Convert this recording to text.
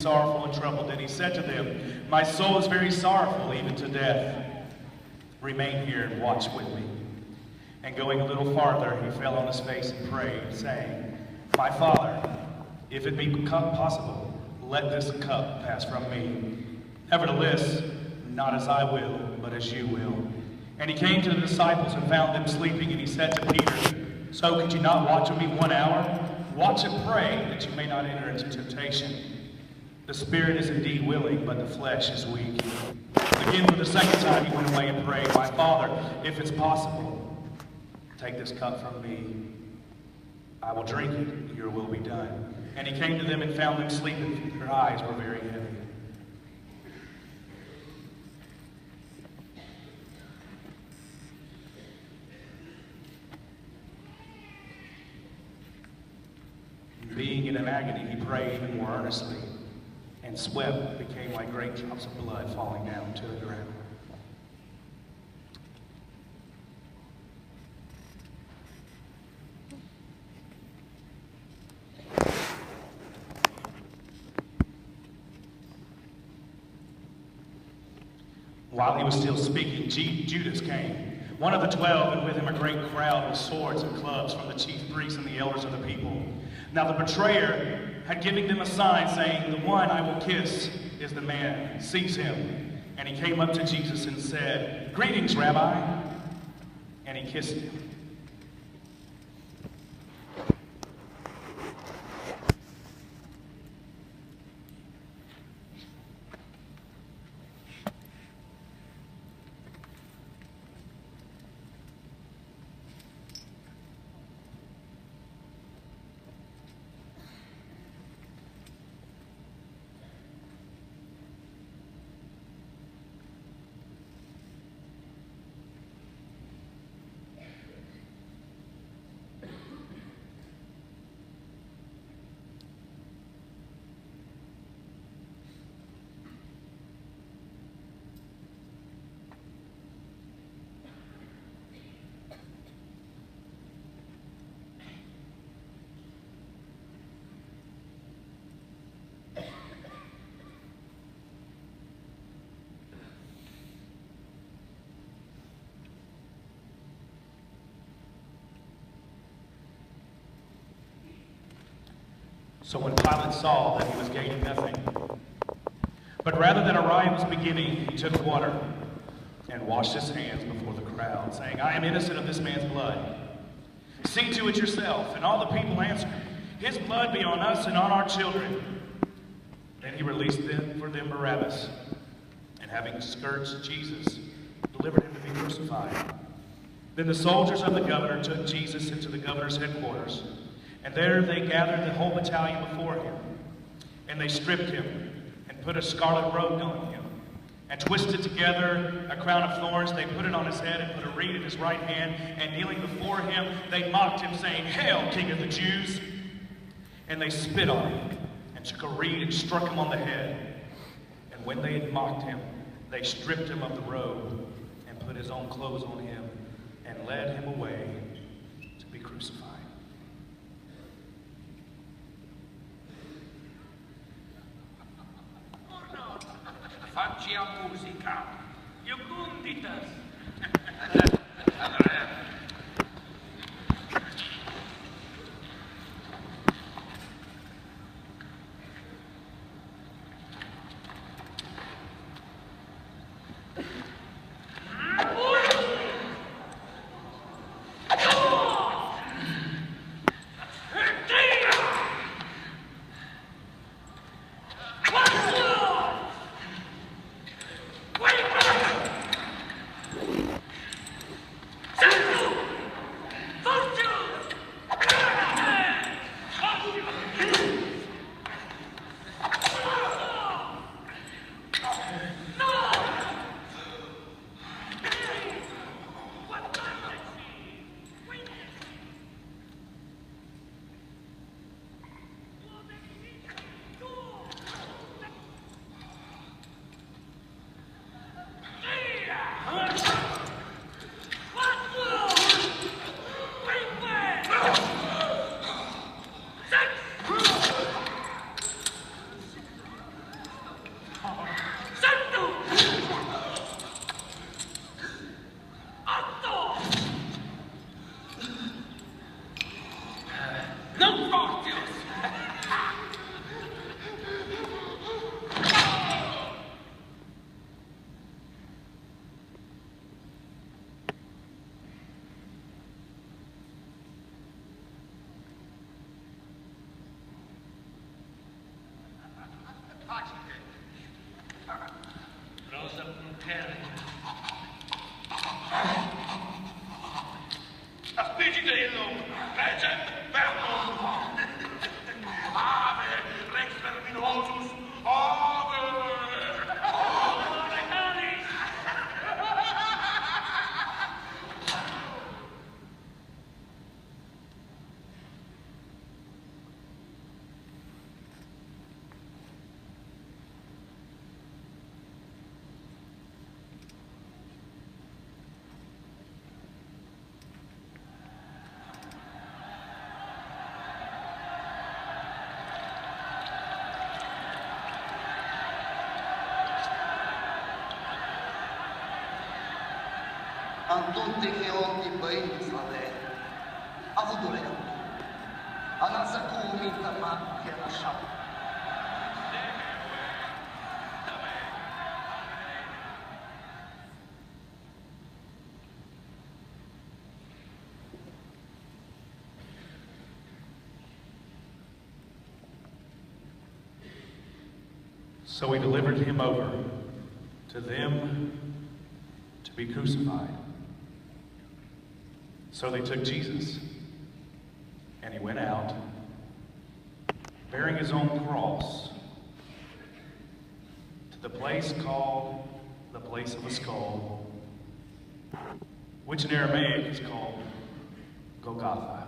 sorrowful and troubled, and he said to them, "My soul is very sorrowful, even to death. Remain here and watch with me." And going a little farther, he fell on his face and prayed, saying, "My Father, if it be possible, let this cup pass from me. Nevertheless, not as I will, but as you will." And he came to the disciples and found them sleeping, and he said to Peter, "So could you not watch with me 1 hour? Watch and pray, that you may not enter into temptation. The spirit is indeed willing, but the flesh is weak." Again, for the second time, he went away and prayed, "My Father, if it's possible, take this cup from me. I will drink it, your will be done." And he came to them and found them sleeping, for their eyes were very heavy. Being in an agony, he prayed even more earnestly, and sweat became like great drops of blood falling down to the ground. While he was still speaking, Judas came, one of the 12, and with him a great crowd with swords and clubs from the chief priests and the elders of the people. Now the betrayer had given them a sign, saying, "The one I will kiss is the man. Seize him." And he came up to Jesus and said, "Greetings, Rabbi." And he kissed him. So when Pilate saw that he was gaining nothing, but rather that a riot was beginning, he took water and washed his hands before the crowd, saying, "I am innocent of this man's blood. See to it yourself." And all the people answered, "His blood be on us and on our children." Then he released for them Barabbas, and having scourged Jesus, delivered him to be crucified. Then the soldiers of the governor took Jesus into the governor's headquarters, and there they gathered the whole battalion before him. And they stripped him and put a scarlet robe on him, and twisted together a crown of thorns. They put it on his head and put a reed in his right hand. And kneeling before him, they mocked him, saying, "Hail, King of the Jews!" And they spit on him and took a reed and struck him on the head. And when they had mocked him, they stripped him of the robe and put his own clothes on him and led him away to be crucified. Facci a musica. Iugunditas. facile. Rosa puntare. Aspigite illo, regem verbum. Ave, rex verminosus, ave. Ave, regalis. A tutti che ogni pensa lei, ha avuto lei, a non sa come ma che ha lasciato. So he delivered him over to them to be crucified. So they took Jesus, and he went out, bearing his own cross, to the place called the place of a skull, which in Aramaic is called Golgotha.